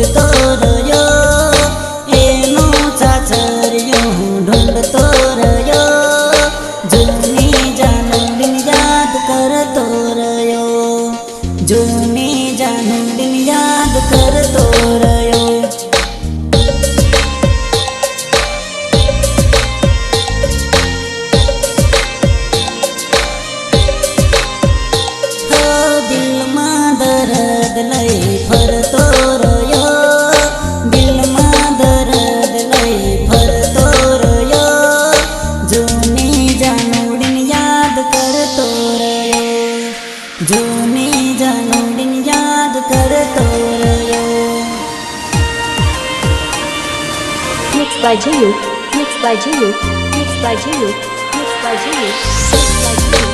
પૂછતો રહ્યો, એનો ચાચરિયો હું ઢૂંઢતો રહ્યો, જૂની જાનુડીને યાદ કરતો રહ્યો, જૂની જાનુડીને યાદ કરતો રહ્યો. દિલમાં દર્દ લઈ ફરતો રહ્યો, દિલમાં દર્દ લઈ ફરતો રહ્યો, જૂની જાનુડીને યાદ કરતો રહ્યો, જૂની જાનુડીને યાદ કરતો રહ્યો. Mixed by Jiyu, mixed by Jiyu, mixed by Jiyu, mixed by Jiyu, mixed by Jiyu.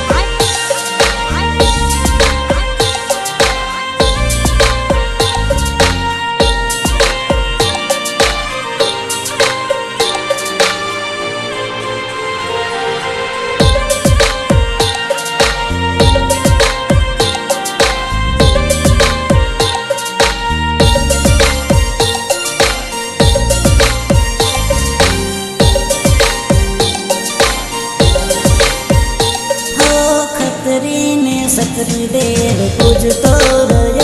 ખતરીને સતરી દેવ પૂજતો રહ્યો.